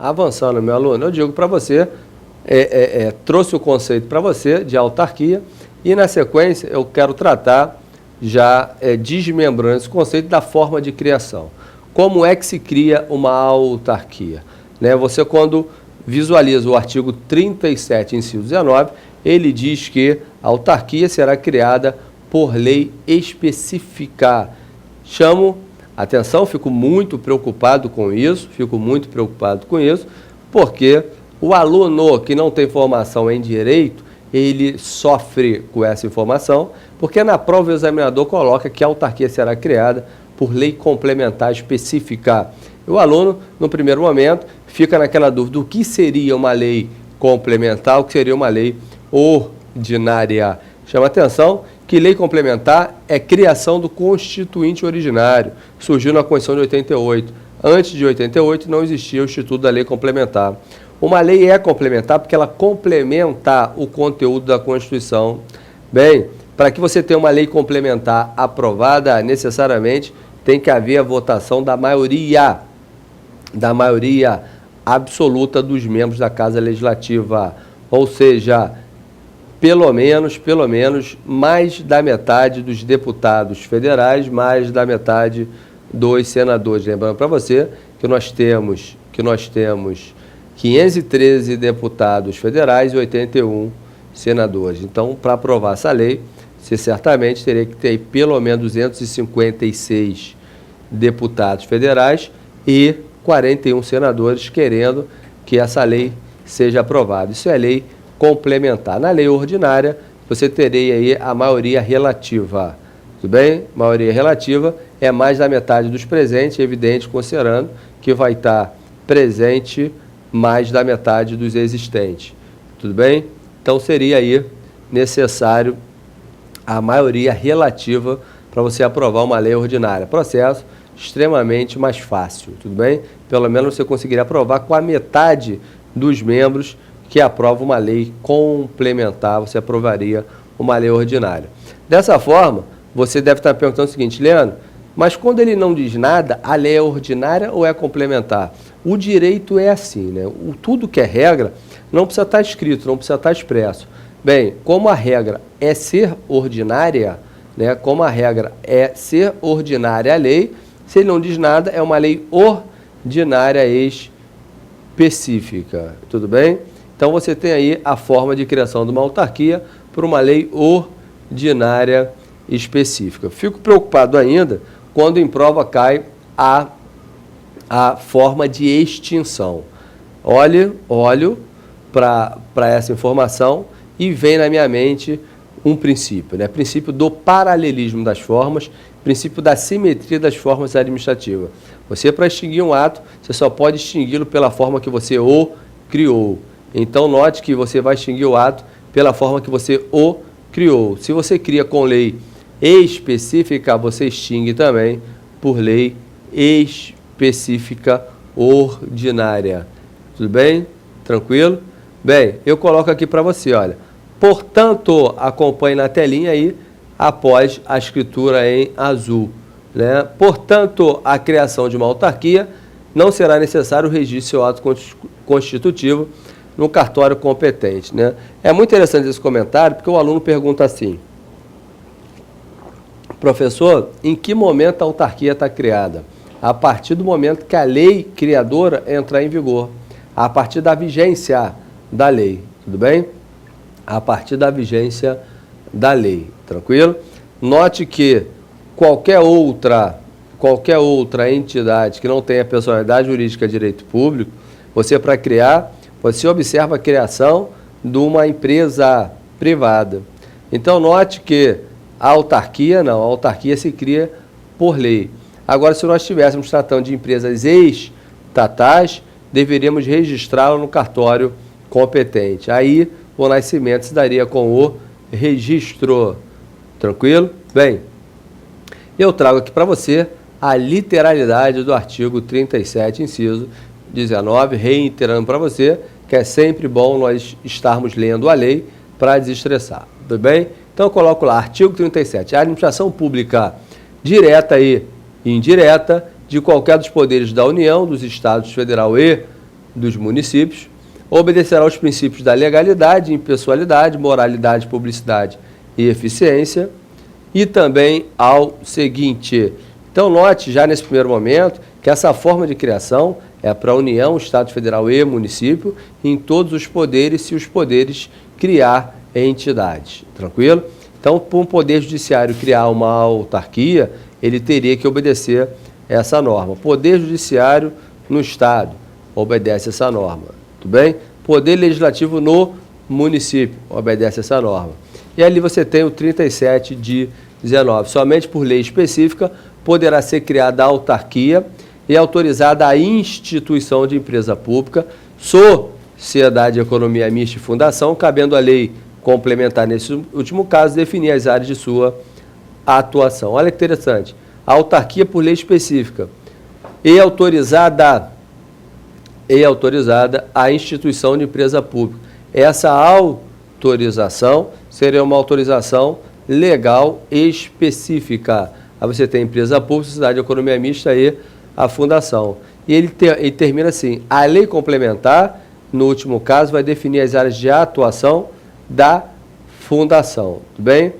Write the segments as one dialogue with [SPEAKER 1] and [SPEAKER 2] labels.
[SPEAKER 1] avançando, meu aluno, eu digo para você, trouxe o conceito para você de autarquia e, na sequência, eu quero tratar, já desmembrando esse conceito, da forma de criação. Como é que se cria uma autarquia? Né? Você, quando visualiza o artigo 37, inciso 19, ele diz que a autarquia será criada por lei específica. Atenção, fico muito preocupado com isso, porque o aluno que não tem formação em direito, ele sofre com essa informação, porque na prova o examinador coloca que a autarquia será criada por lei complementar específica. O aluno, no primeiro momento, fica naquela dúvida: o que seria uma lei complementar, o que seria uma lei ordinária? Chama atenção que lei complementar é criação do constituinte originário, surgiu na Constituição de 88. Antes de 88 não existia o Instituto da Lei Complementar. Uma lei é complementar porque ela complementa o conteúdo da Constituição. Bem, para que você tenha uma lei complementar aprovada, necessariamente tem que haver a votação da maioria absoluta dos membros da Casa Legislativa, ou seja, pelo menos mais da metade dos deputados federais, mais da metade dos senadores. Lembrando para você que nós temos 513 deputados federais e 81 senadores. Então, para aprovar essa lei, você certamente teria que ter pelo menos 256 deputados federais e 41 senadores querendo que essa lei seja aprovada. Isso é lei complementar. Na lei ordinária, você teria aí a maioria relativa. Tudo bem? Maioria relativa é mais da metade dos presentes, evidente, considerando que vai estar presente mais da metade dos existentes. Tudo bem? Então, seria aí necessário a maioria relativa para você aprovar uma lei ordinária. Processo extremamente mais fácil, tudo bem? Pelo menos você conseguiria aprovar com a metade dos membros que aprova uma lei complementar, você aprovaria uma lei ordinária. Dessa forma, você deve estar perguntando o seguinte: Leandro, mas quando ele não diz nada, a lei é ordinária ou é complementar? O direito é assim, né? Tudo que é regra não precisa estar escrito, não precisa estar expresso. Bem, como a regra é ser ordinária, né? Como a regra é ser ordinária a lei, se ele não diz nada, é uma lei ordinária específica, tudo bem? Então, você tem aí a forma de criação de uma autarquia por uma lei ordinária específica. Fico preocupado ainda quando em prova cai a forma de extinção. Olho para essa informação e vem na minha mente um princípio, né? Princípio do paralelismo das formas, princípio da simetria das formas administrativas. Você, para extinguir um ato, você só pode extingui-lo pela forma que você o criou. Então, note que você vai extinguir o ato pela forma que você o criou. Se você cria com lei específica, você extingue também por lei específica ordinária. Tudo bem? Tranquilo? Bem, eu coloco aqui para você, olha. Portanto, acompanhe na telinha aí, após a escritura em azul, né? Portanto, a criação de uma autarquia não será necessário o registro de seu ato constitutivo no cartório competente, né? É muito interessante esse comentário, porque o aluno pergunta assim: professor, em que momento a autarquia está criada? A partir do momento que a lei criadora entrar em vigor, a partir da vigência da lei, tudo bem? A partir da vigência da lei, tranquilo? Note que qualquer outra entidade que não tenha personalidade jurídica de direito público, você, para criar, você observa a criação de uma empresa privada. Então, note que a autarquia não, a autarquia se cria por lei. Agora, se nós estivéssemos tratando de empresas estatais, deveríamos registrá-la no cartório competente. Aí, o nascimento se daria com o registro. Tranquilo? Bem, eu trago aqui para você a literalidade do artigo 37, inciso 19, reiterando para você que é sempre bom nós estarmos lendo a lei para desestressar. Tudo bem? Então, eu coloco lá, artigo 37, a administração pública direta e indireta de qualquer dos poderes da União, dos Estados Federal e dos municípios, obedecerá aos princípios da legalidade, impessoalidade, moralidade, publicidade e eficiência, e também ao seguinte. Então, note já nesse primeiro momento que essa forma de criação é para a União, Estado Federal e município, em todos os poderes, se os poderes criar entidades. Tranquilo? Então, para um poder judiciário criar uma autarquia, ele teria que obedecer essa norma. Poder judiciário no Estado obedece essa norma. Tudo bem? Poder legislativo no município obedece essa norma. E ali você tem o 37 de 19. Somente por lei específica poderá ser criada a autarquia e autorizada a instituição de empresa pública, sociedade de economia mista e fundação, cabendo a lei complementar, nesse último caso, definir as áreas de sua atuação. Olha que interessante. A autarquia por lei específica e autorizada a instituição de empresa pública. Essa autorização seria uma autorização legal específica. Aí você tem empresa pública, sociedade de economia mista e a fundação. E ele termina assim: a lei complementar, no último caso, vai definir as áreas de atuação da fundação. Tudo bem?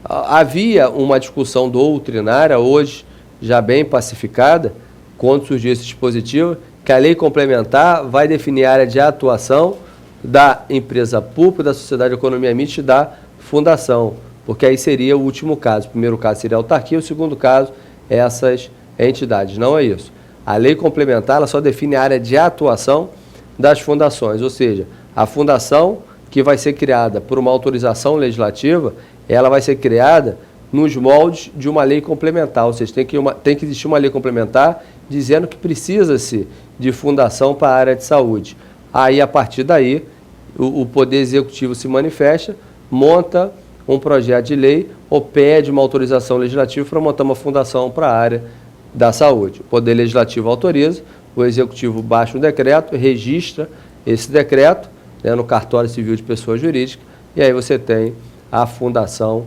[SPEAKER 1] Havia uma discussão doutrinária, hoje já bem pacificada, quando surgiu esse dispositivo, que a lei complementar vai definir a área de atuação da empresa pública, da sociedade de economia mista e da fundação, porque aí seria o último caso. O primeiro caso seria a autarquia, o segundo caso, essas entidades. Não é isso. A lei complementar ela só define a área de atuação das fundações, ou seja, a fundação que vai ser criada por uma autorização legislativa, ela vai ser criada nos moldes de uma lei complementar, ou seja, tem que existir uma lei complementar dizendo que precisa-se de fundação para a área de saúde. Aí, a partir daí, o Poder Executivo se manifesta, monta um projeto de lei ou pede uma autorização legislativa para montar uma fundação para a área da saúde. O Poder Legislativo autoriza, o Executivo baixa um decreto, registra esse decreto, né, no cartório civil de pessoa jurídica, e aí você tem a fundação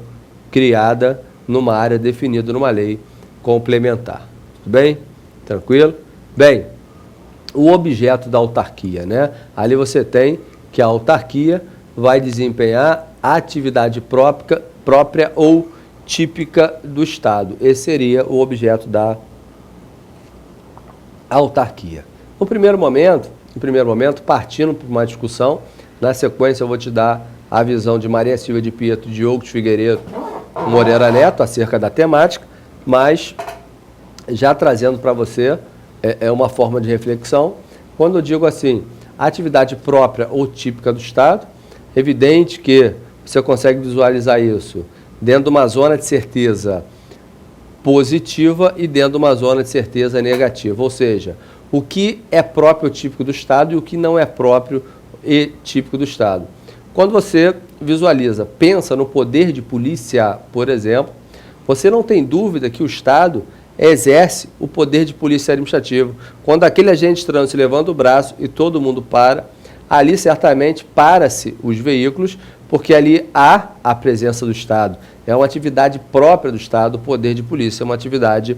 [SPEAKER 1] criada numa área definida numa lei complementar. Tudo bem? Tranquilo? Bem, o objeto da autarquia, né? Ali você tem que a autarquia vai desempenhar a atividade própria ou típica do Estado. Esse seria o objeto da autarquia. No primeiro momento, partindo para uma discussão, na sequência eu vou te dar a visão de Maria Silvia de Pietro, Diogo de Figueiredo, Moreira Neto, acerca da temática, mas já trazendo para você uma forma de reflexão. Quando eu digo assim, atividade própria ou típica do Estado, evidente que você consegue visualizar isso dentro de uma zona de certeza positiva e dentro de uma zona de certeza negativa, ou seja, o que é próprio ou típico do Estado e o que não é próprio e típico do Estado. Quando você visualiza, pensa no poder de polícia, por exemplo, você não tem dúvida que o Estado exerce o poder de polícia administrativa. Quando aquele agente de trânsito levanta o braço e todo mundo para, ali certamente para-se os veículos, porque ali há a presença do Estado. É uma atividade própria do Estado, o poder de polícia é uma atividade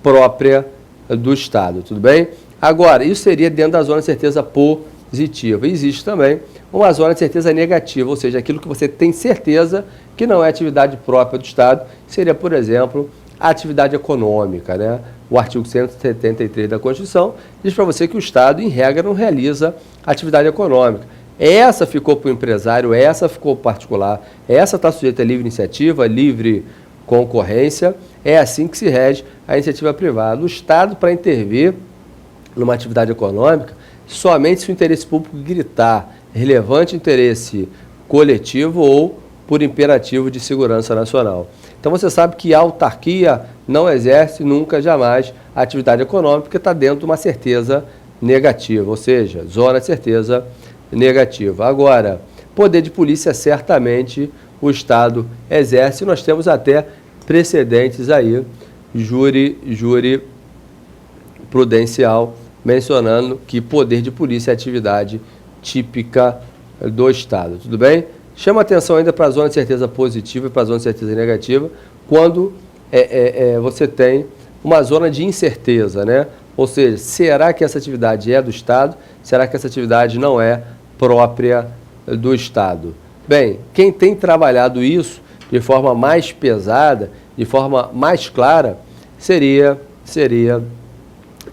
[SPEAKER 1] própria do Estado, tudo bem? Agora, isso seria dentro da zona de certeza positiva. Existe também uma zona de certeza negativa, ou seja, aquilo que você tem certeza que não é atividade própria do Estado, seria, por exemplo, a atividade econômica, né? O artigo 173 da Constituição diz para você que o Estado, em regra, não realiza atividade econômica. Essa ficou para o empresário, essa ficou para o particular, essa está sujeita a livre iniciativa, livre concorrência, é assim que se rege a iniciativa privada. O Estado, para intervir numa atividade econômica, somente se o interesse público gritar relevante interesse coletivo ou por imperativo de segurança nacional. Então você sabe que a autarquia não exerce nunca, jamais, a atividade econômica, porque está dentro de uma certeza negativa, ou seja, zona de certeza negativa. Agora, poder de polícia certamente o Estado exerce, nós temos até precedentes aí, jurisprudencial, mencionando que poder de polícia é atividade típica do Estado. Tudo bem? Chama atenção ainda para a zona de certeza positiva e para a zona de certeza negativa, quando você tem uma zona de incerteza, né? Ou seja, será que essa atividade é do Estado? Será que essa atividade não é própria do Estado? Bem, quem tem trabalhado isso de forma mais pesada, de forma mais clara, seria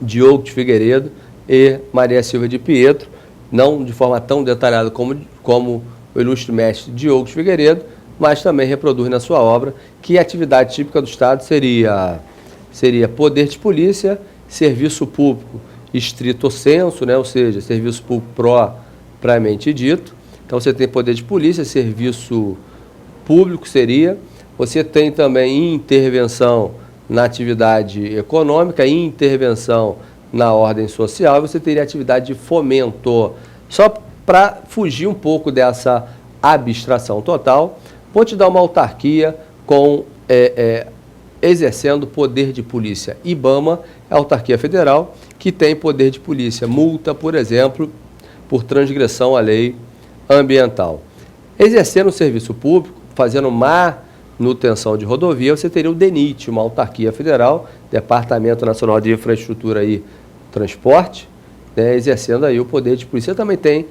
[SPEAKER 1] Diogo de Figueiredo e Maria Silva de Pietro, não de forma tão detalhada como o ilustre mestre Diogo de Figueiredo, mas também reproduz na sua obra que a atividade típica do Estado seria poder de polícia, serviço público estrito sensu, né? Ou seja, serviço público propriamente dito. Então você tem poder de polícia, serviço público seria. Você tem também intervenção na atividade econômica, intervenção na ordem social, e você teria atividade de fomento. Só para fugir um pouco dessa abstração total, vou te dar uma autarquia com exercendo poder de polícia. IBAMA é a autarquia federal que tem poder de polícia. Multa, por exemplo, por transgressão à lei ambiental. Exercendo o serviço público, fazendo manutenção de rodovia, você teria o DENIT, uma autarquia federal, Departamento Nacional de Infraestrutura e Transporte, né, exercendo aí o poder de polícia. Você também tem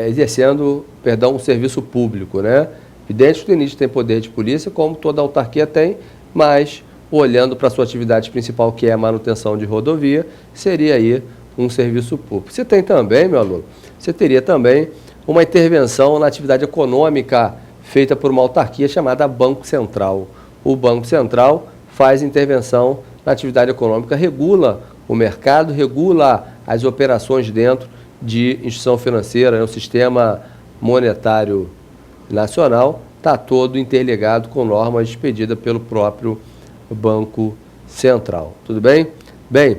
[SPEAKER 1] exercendo, o serviço público, né? Evidente que o DENIT tem poder de polícia, como toda autarquia tem, mas olhando para a sua atividade principal, que é a manutenção de rodovia, seria aí um serviço público. Você tem também, meu aluno, você teria também uma intervenção na atividade econômica feita por uma autarquia chamada Banco Central. O Banco Central faz intervenção na atividade econômica, regula o mercado, regula as operações dentro de instituição financeira, né? O sistema monetário nacional está todo interligado com normas expedidas pelo próprio Banco Central. Tudo bem? Bem,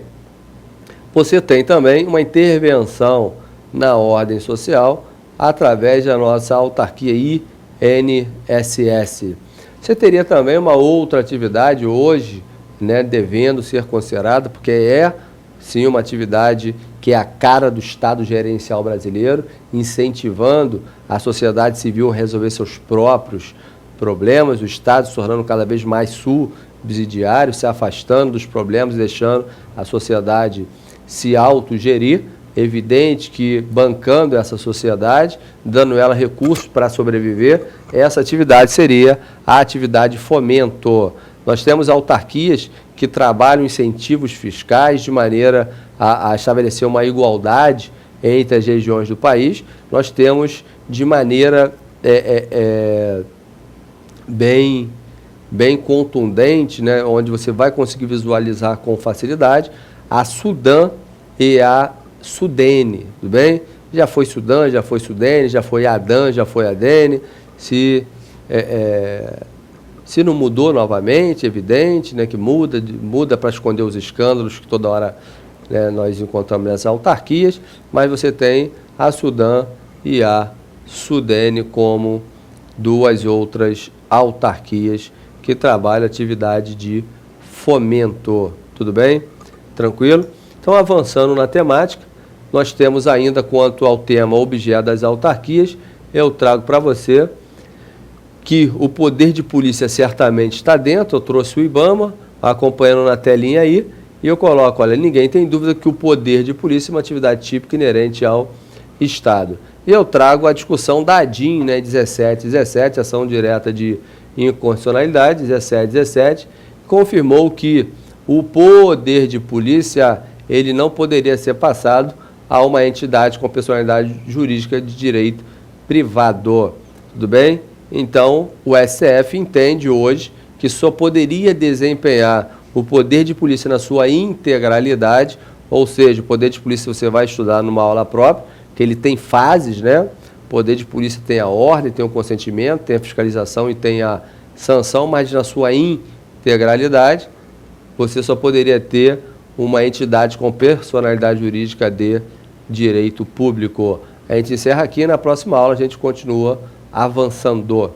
[SPEAKER 1] você tem também uma intervenção na ordem social através da nossa autarquia INSS. Você teria também uma outra atividade hoje, né, devendo ser considerada, porque é sim uma atividade que é a cara do Estado gerencial brasileiro, incentivando a sociedade civil a resolver seus próprios problemas, o Estado se tornando cada vez mais subsidiário, se afastando dos problemas e deixando a sociedade se autogerir. Evidente que bancando essa sociedade, dando ela recursos para sobreviver, essa atividade seria a atividade fomento. Nós temos autarquias que trabalham incentivos fiscais de maneira a estabelecer uma igualdade entre as regiões do país. Nós temos de maneira bem contundente, né, onde você vai conseguir visualizar com facilidade, a Sudan e a Sudene, tudo bem? Já foi Sudan, já foi Sudene, já foi Adan, já foi Adene. Se não mudou novamente, evidente, né, que muda para esconder os escândalos que toda hora, né, nós encontramos nessas autarquias, mas você tem a Sudan e a Sudene como duas outras autarquias que trabalham atividade de fomento. Tudo bem? Tranquilo? Então, avançando na temática, nós temos ainda, quanto ao tema objeto das autarquias, eu trago para você que o poder de polícia certamente está dentro. Eu trouxe o IBAMA, acompanhando na telinha aí, e eu coloco, olha, ninguém tem dúvida que o poder de polícia é uma atividade típica inerente ao Estado. E eu trago a discussão da ADIM, né, 1717, ação direta de inconstitucionalidade, 1717, confirmou que o poder de polícia ele não poderia ser passado a uma entidade com personalidade jurídica de direito privado. Tudo bem? Então, o STF entende hoje que só poderia desempenhar o poder de polícia na sua integralidade, ou seja, o poder de polícia você vai estudar numa aula própria, que ele tem fases, né? O poder de polícia tem a ordem, tem o consentimento, tem a fiscalização e tem a sanção, mas na sua integralidade, você só poderia ter uma entidade com personalidade jurídica de direito público. A gente encerra aqui, na próxima aula a gente continua avançando.